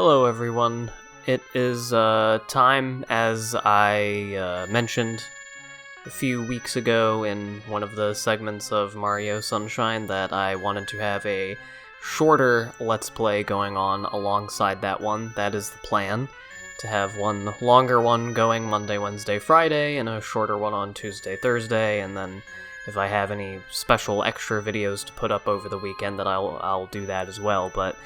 Hello everyone, it is time, as I mentioned a few weeks ago in one of the segments of Mario Sunshine, that I wanted to have a shorter Let's Play going on alongside that one. That is the plan, to have one longer one going Monday, Wednesday, Friday, and a shorter one on Tuesday, Thursday, and then if I have any special extra videos to put up over the weekend, that I'll do that as well. But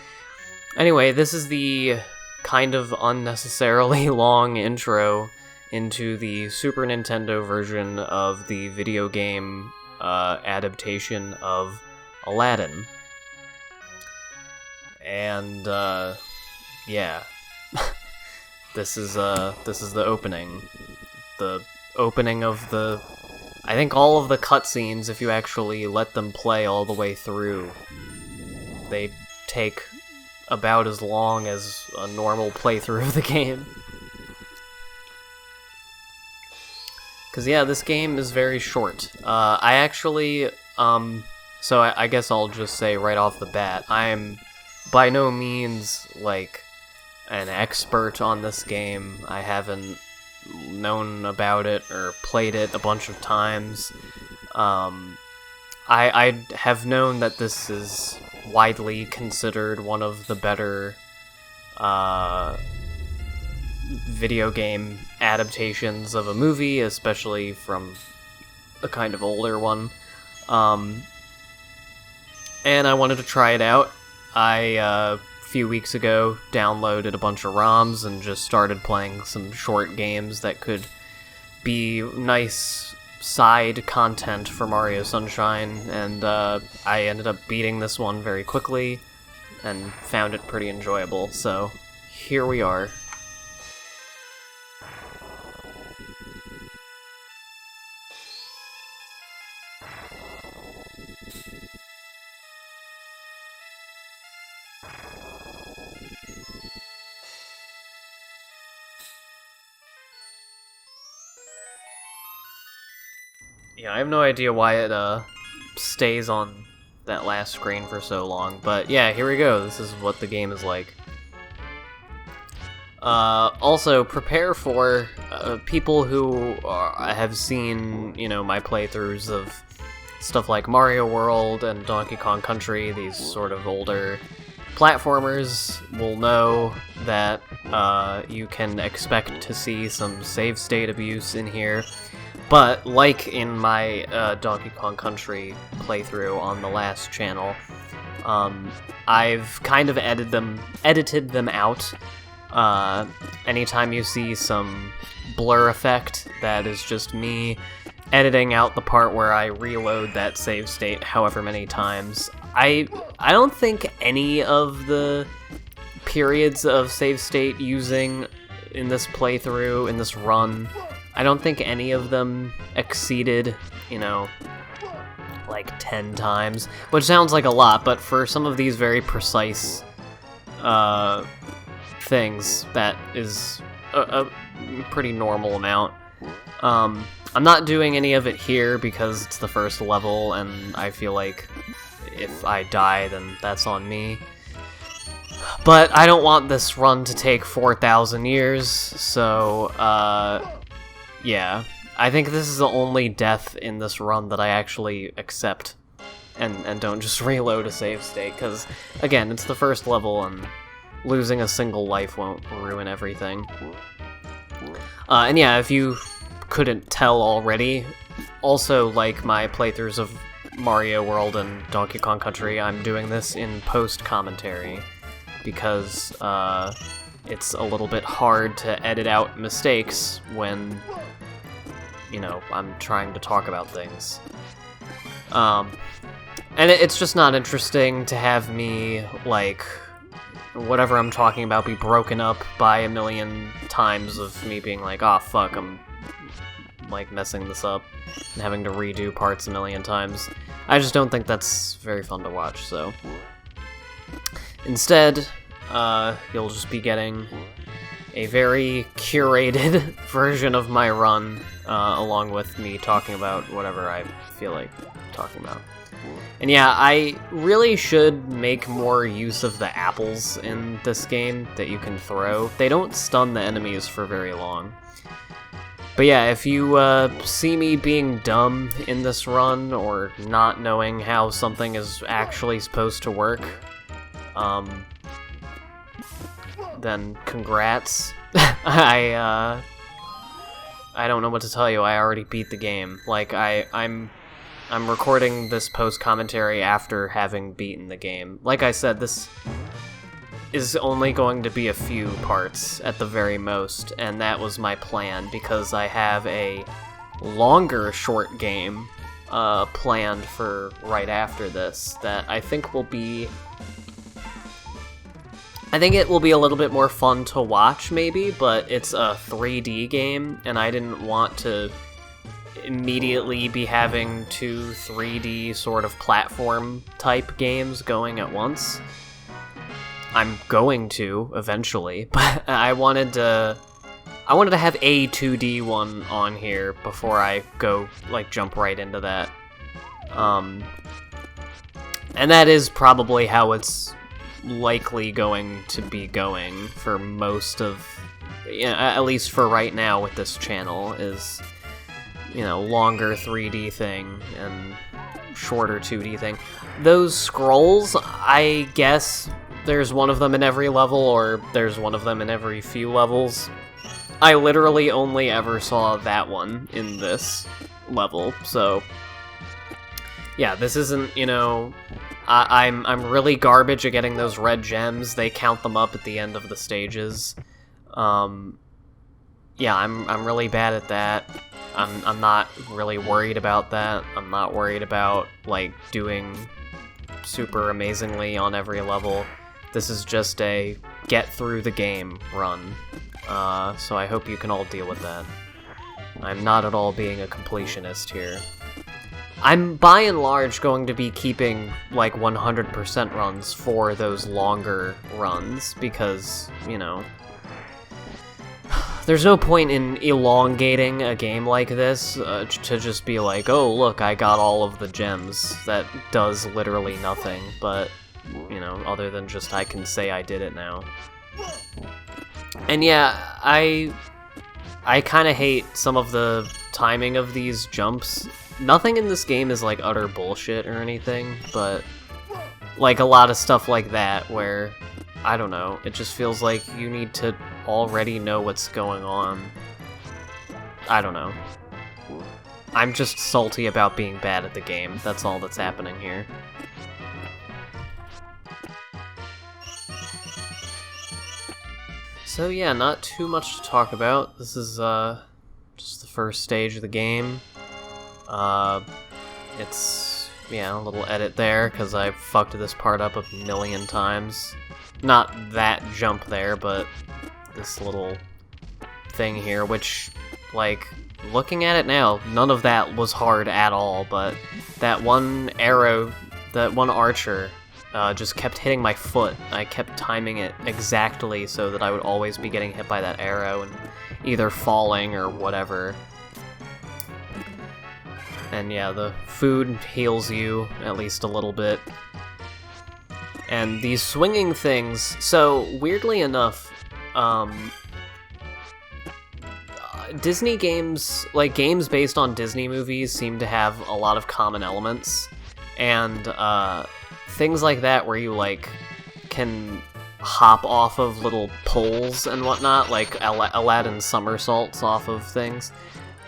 anyway, this is the kind of unnecessarily long intro into the Super Nintendo version of the video game adaptation of Aladdin. And yeah, this is the opening. The opening of the, I think all of the cutscenes, if you actually let them play all the way through, they take about as long as a normal playthrough of the game. Because yeah, this game is very short. I actually, so I guess I'll just say right off the bat, I'm by no means, like, an expert on this game. I haven't known about it or played it a bunch of times. I have known that this is widely considered one of the better video game adaptations of a movie, especially from a kind of older one. And I wanted to try it out. I, a few weeks ago, downloaded a bunch of ROMs and just started playing some short games that could be nice side content for Mario Sunshine, and I ended up beating this one very quickly and found it pretty enjoyable, so here we are. Yeah, I have no idea why it stays on that last screen for so long, but yeah, here we go. This is what the game is like. Also, prepare for people who have seen, you know, my playthroughs of stuff like Mario World and Donkey Kong Country, these sort of older platformers, will know that you can expect to see some save state abuse in here. But, like in my Donkey Kong Country playthrough on the last channel, I've kind of edited them out. Anytime you see some blur effect, that is just me editing out the part where I reload that save state however many times. I don't think any of the periods of save state using in this playthrough, in this run, I don't think any of them exceeded, you know, like 10 times, which sounds like a lot, but for some of these very precise things, that is a pretty normal amount. I'm not doing any of it here because it's the first level, and I feel like if I die, then that's on me. But I don't want this run to take 4,000 years, so, yeah, I think this is the only death in this run that I actually accept and don't just reload a save state, because, again, it's the first level, and losing a single life won't ruin everything. And yeah, if you couldn't tell already, also, like my playthroughs of Mario World and Donkey Kong Country, I'm doing this in post-commentary, because it's a little bit hard to edit out mistakes when, you know, I'm trying to talk about things. And it's just not interesting to have me, like, whatever I'm talking about be broken up by a million times of me being like, oh fuck, I'm, like, messing this up and having to redo parts a million times. I just don't think that's very fun to watch, so instead, you'll just be getting a very curated version of my run, along with me talking about whatever I feel like talking about. And yeah, I really should make more use of the apples in this game that you can throw. They don't stun the enemies for very long. But yeah, if you see me being dumb in this run, or not knowing how something is actually supposed to work, then congrats. I don't know what to tell you. I already beat the game. Like, I'm recording this post-commentary after having beaten the game. Like I said, this is only going to be a few parts at the very most, and that was my plan, because I have a longer short game planned for right after this that I think will be... I think it will be a little bit more fun to watch, maybe, but it's a 3D game, and I didn't want to immediately be having two 3D sort of platform-type games going at once. I'm going to, eventually, but I wanted to have a 2D one on here before I go, like, jump right into that. And that is probably how it's likely going to be going for most of, at least for right now with this channel, is, longer 3D thing and shorter 2D thing. Those scrolls, I guess there's one of them in every level, or there's one of them in every few levels. I literally only ever saw that one in this level, so yeah, this isn't, I'm really garbage at getting those red gems. They count them up at the end of the stages. Yeah, I'm really bad at that. I'm not really worried about that. I'm not worried about, like, doing super amazingly on every level. This is just a get through the game run. So I hope you can all deal with that. I'm not at all being a completionist here. I'm by and large going to be keeping like 100% runs for those longer runs because, there's no point in elongating a game like this to just be like, oh, look, I got all of the gems. That does literally nothing, but, other than just I can say I did it now. And yeah, I kind of hate some of the timing of these jumps. Nothing in this game is like utter bullshit or anything, but like a lot of stuff like that where, I don't know, it just feels like you need to already know what's going on. I don't know. I'm just salty about being bad at the game. That's all that's happening here. So yeah, not too much to talk about. This is just the first stage of the game. It's, a little edit there, because I fucked this part up a million times. Not that jump there, but this little thing here, which, like, looking at it now, none of that was hard at all, but that one arrow, that one archer, just kept hitting my foot. I kept timing it exactly so that I would always be getting hit by that arrow and either falling or whatever. And yeah, the food heals you at least a little bit. And these swinging things, so weirdly enough, Disney games, like games based on Disney movies, seem to have a lot of common elements. And things like that where you like can hop off of little poles and whatnot, like Aladdin somersaults off of things,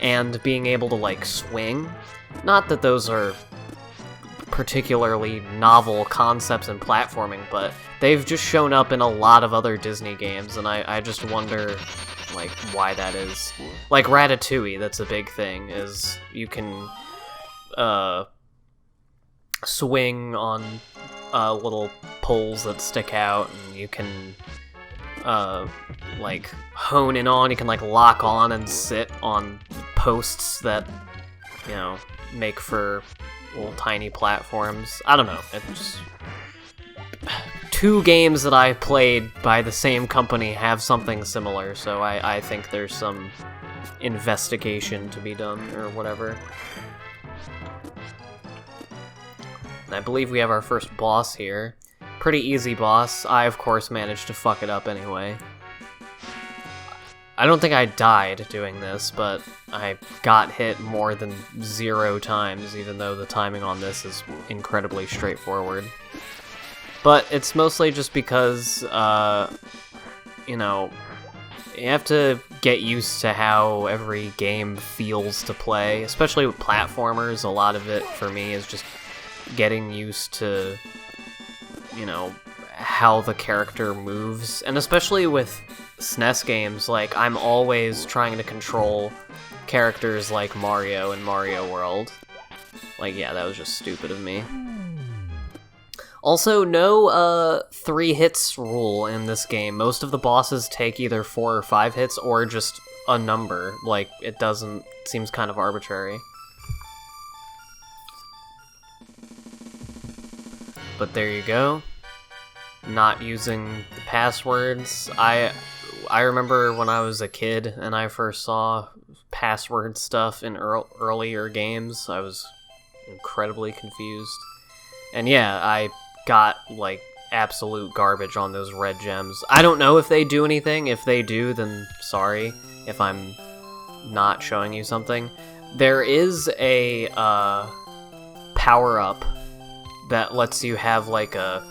and being able to like swing. Not that those are particularly novel concepts in platforming, but they've just shown up in a lot of other Disney games, and I just wonder, like, why that is. Like Ratatouille, that's a big thing, is you can swing on little poles that stick out, and you can like hone in on, you can like lock on and sit on posts that, make for little tiny platforms. I don't know, it's just 2 games that I played by the same company have something similar, so I think there's some investigation to be done, or whatever. And I believe we have our first boss here. Pretty easy boss. I, of course, managed to fuck it up anyway. I don't think I died doing this, but I got hit more than 0 times, even though the timing on this is incredibly straightforward. But it's mostly just because, you know, you have to get used to how every game feels to play, especially with platformers. A lot of it, for me, is just getting used to, you know, how the character moves. And especially with SNES games, like, I'm always trying to control characters like Mario in Mario World. Like, yeah, that was just stupid of me. Also, no 3 hits rule in this game. Most of the bosses take either 4 or 5 hits, or just a number. Like, it seems kind of arbitrary. But there you go. Not using the passwords. I remember when I was a kid and I first saw password stuff in earlier games, I was incredibly confused. And yeah, I got, like, absolute garbage on those red gems. I don't know if they do anything. If they do, then sorry if I'm not showing you something. There is a power-up that lets you have, like, a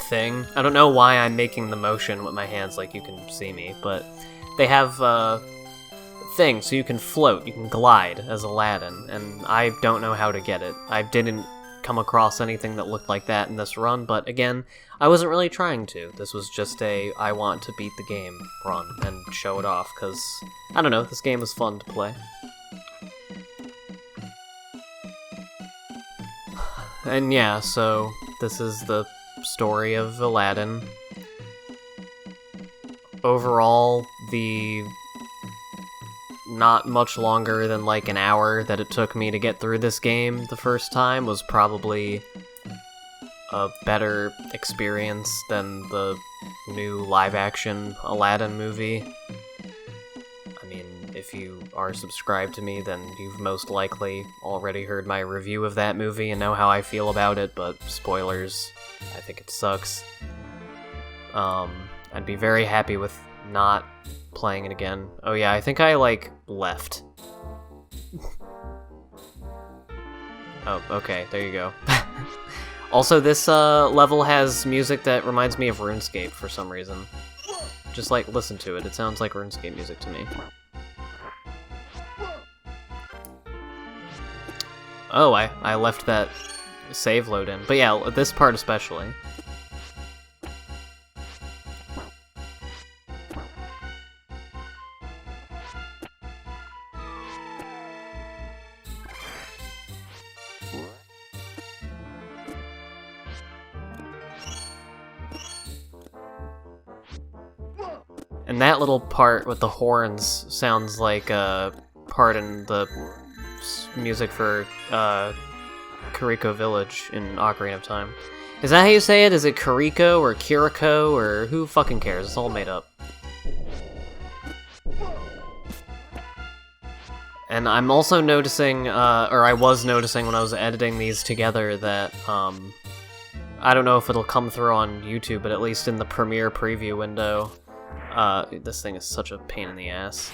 thing. I don't know why I'm making the motion with my hands like you can see me, but they have a thing, so you can float, you can glide as Aladdin, and I don't know how to get it. I didn't come across anything that looked like that in this run, but again, I wasn't really trying to. This was just a I want to beat the game run and show it off, because, I don't know, this game was fun to play. And yeah, so this is the story of Aladdin. Overall, the not much longer than like an hour that it took me to get through this game the first time was probably a better experience than the new live-action Aladdin movie. I mean, if you are subscribed to me, then you've most likely already heard my review of that movie and know how I feel about it, but spoilers, I think it sucks. I'd be very happy with not playing it again. Oh yeah, I think I, like, left. Oh, okay, there you go. Also, this level has music that reminds me of RuneScape for some reason. Just, like, listen to it. It sounds like RuneScape music to me. Oh, I left that save load in. But yeah, this part especially. And that little part with the horns sounds like a part in the music for Kiriko Village in Ocarina of Time. Is that how you say it? Is it Kiriko or Kiriko or who fucking cares? It's all made up. And I'm also noticing, or I was noticing when I was editing these together that, I don't know if it'll come through on YouTube, but at least in the Premiere preview window, this thing is such a pain in the ass.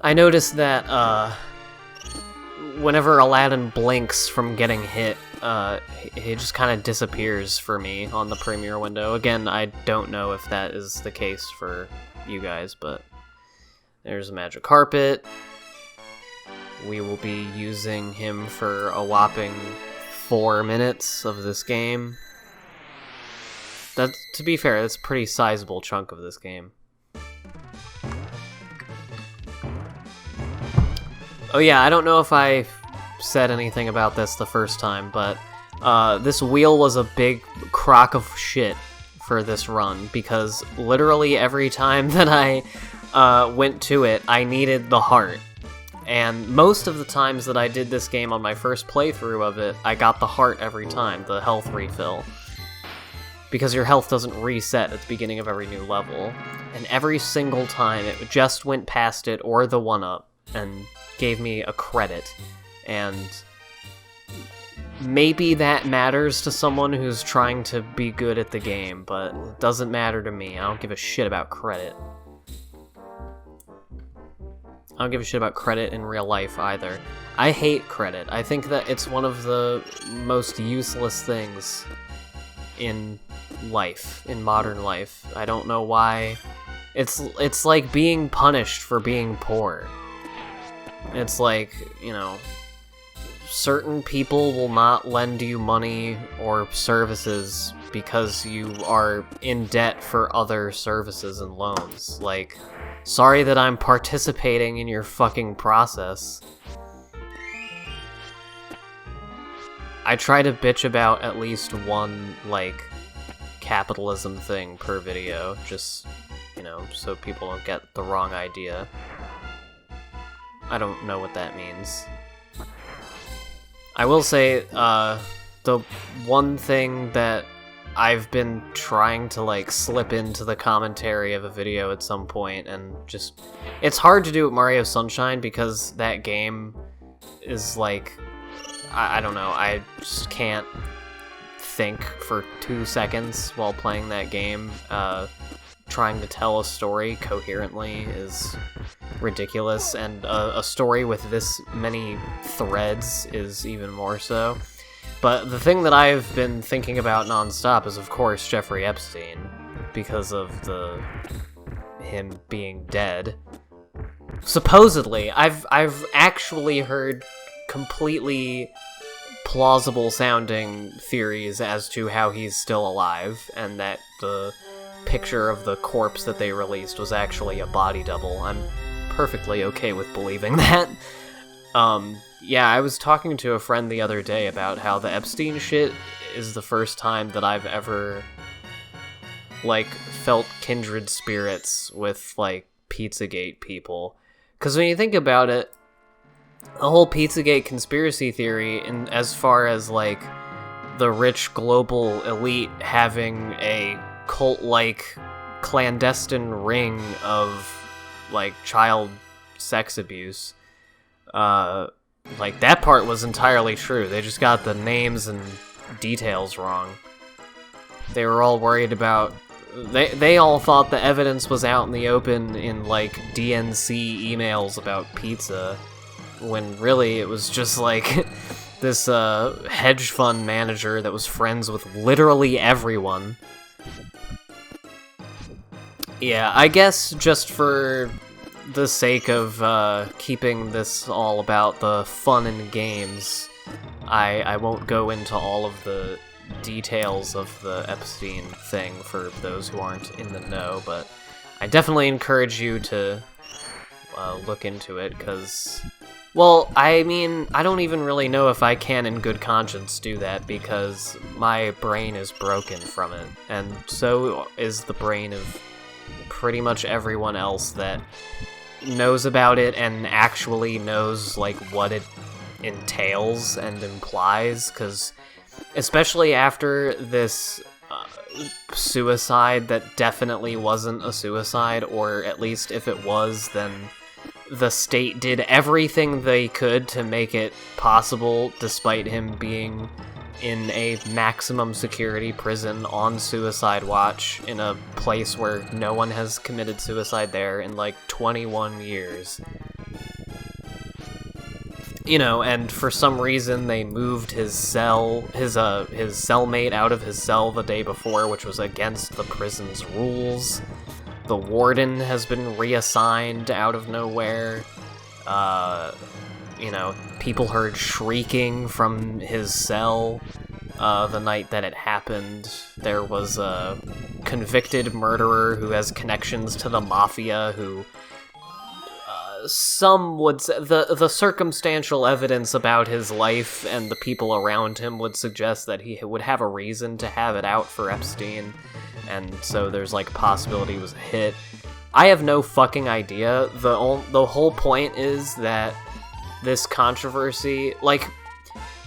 I noticed that, whenever Aladdin blinks from getting hit, it just kind of disappears for me on the Premiere window. Again, I don't know if that is the case for you guys, but there's a magic carpet. We will be using him for a whopping 4 minutes of this game. That, to be fair, that's a pretty sizable chunk of this game. Oh yeah, I don't know if I said anything about this the first time, but this wheel was a big crock of shit for this run, because literally every time that I went to it, I needed the heart. And most of the times that I did this game on my first playthrough of it, I got the heart every time, the health refill. Because your health doesn't reset at the beginning of every new level. And every single time, it just went past it or the 1-up and gave me a credit. And maybe that matters to someone who's trying to be good at the game, but it doesn't matter to me. I don't give a shit about credit. I don't give a shit about credit in real life either. I hate credit. I think that it's one of the most useless things in life, in modern life. I don't know why. It's like being punished for being poor. It's like, you know, certain people will not lend you money or services because you are in debt for other services and loans. Like, sorry that I'm participating in your fucking process. I try to bitch about at least one, like, capitalism thing per video, just, you know, so people don't get the wrong idea. I don't know what that means. I will say, the one thing that I've been trying to, like, slip into the commentary of a video at some point, and just... It's hard to do with Mario Sunshine, because that game is, like... I don't know, I just can't think for 2 seconds while playing that game. Trying to tell a story coherently is ridiculous, and a story with this many threads is even more so. But the thing that I've been thinking about nonstop is, of course, Jeffrey Epstein, because of him being dead. Supposedly, I've actually heard completely plausible sounding theories as to how he's still alive, and that the picture of the corpse that they released was actually a body double. I'm perfectly okay with believing that. Yeah, I was talking to a friend the other day about how the Epstein shit is the first time that I've ever, like, felt kindred spirits with, like, Pizzagate people. Because when you think about it, the whole Pizzagate conspiracy theory, in as far as, like, the rich global elite having a cult-like clandestine ring of, like, child sex abuse, like, that part was entirely true. They just got the names and details wrong. They were all worried about... They all thought the evidence was out in the open in, like, DNC emails about pizza, when really it was just, like, this hedge fund manager that was friends with literally everyone. Yeah, I guess just for the sake of keeping this all about the fun and games, I won't go into all of the details of the Epstein thing for those who aren't in the know, but I definitely encourage you to look into it, because, well, I mean, I don't even really know if I can in good conscience do that, because my brain is broken from it, and so is the brain of pretty much everyone else that knows about it and actually knows, like, what it entails and implies, because especially after this suicide that definitely wasn't a suicide, or at least if it was, then the state did everything they could to make it possible, despite him being in a maximum security prison on suicide watch in a place where no one has committed suicide there in, like, 21 years. You know, and for some reason they moved his cellmate out of his cell the day before, which was against the prison's rules. The warden has been reassigned out of nowhere. You know, people heard shrieking from his cell the night that it happened. There was a convicted murderer who has connections to the mafia, who some would say, the circumstantial evidence about his life and the people around him would suggest that he would have a reason to have it out for Epstein, and so there's, like, possibility it was a hit. I have no fucking idea. The whole point is that this controversy, like,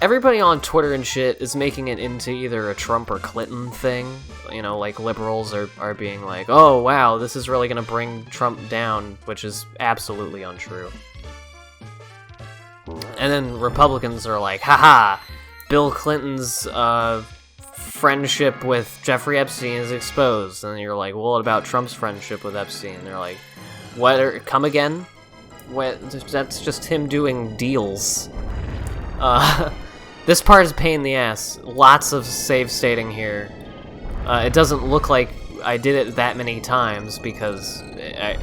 everybody on Twitter and shit is making it into either a Trump or Clinton thing. You know, like, liberals are being like, oh, wow, this is really gonna bring Trump down, which is absolutely untrue. And then Republicans are like, haha, Bill Clinton's, friendship with Jeffrey Epstein is exposed. And you're like, well, what about Trump's friendship with Epstein? And they're like, what, come again? What, that's just him doing deals. This part is a pain in the ass. Lots of save stating here. It doesn't look like I did it that many times because I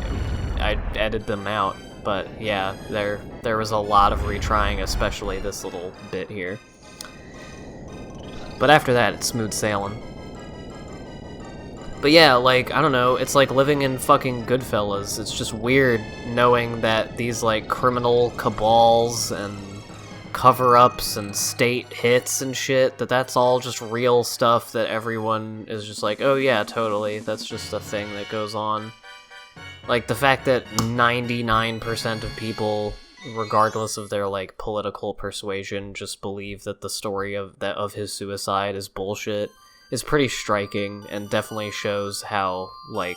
edited them out. But yeah, there was a lot of retrying, especially this little bit here. But after that, it's smooth sailing. But yeah, like, I don't know, it's like living in fucking Goodfellas. It's just weird knowing that these, like, criminal cabals and cover-ups and state hits and shit, that's all just real stuff that everyone is just like, oh yeah, totally, that's just a thing that goes on. Like, the fact that 99% of people, regardless of their, like, political persuasion, just believe that the story of his suicide is bullshit is pretty striking, and definitely shows how, like,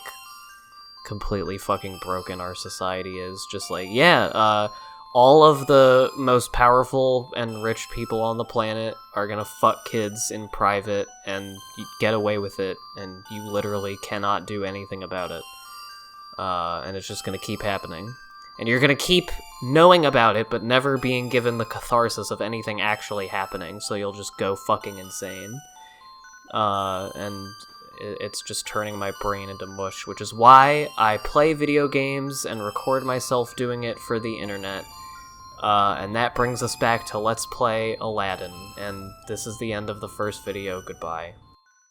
completely fucking broken our society is. Just like, yeah, all of the most powerful and rich people on the planet are gonna fuck kids in private and get away with it, and you literally cannot do anything about it. And it's just gonna keep happening. And you're gonna keep knowing about it, but never being given the catharsis of anything actually happening, so you'll just go fucking insane. And it's just turning my brain into mush, which is why I play video games and record myself doing it for the internet. And that brings us back to Let's Play Aladdin, and this is the end of the first video. Goodbye.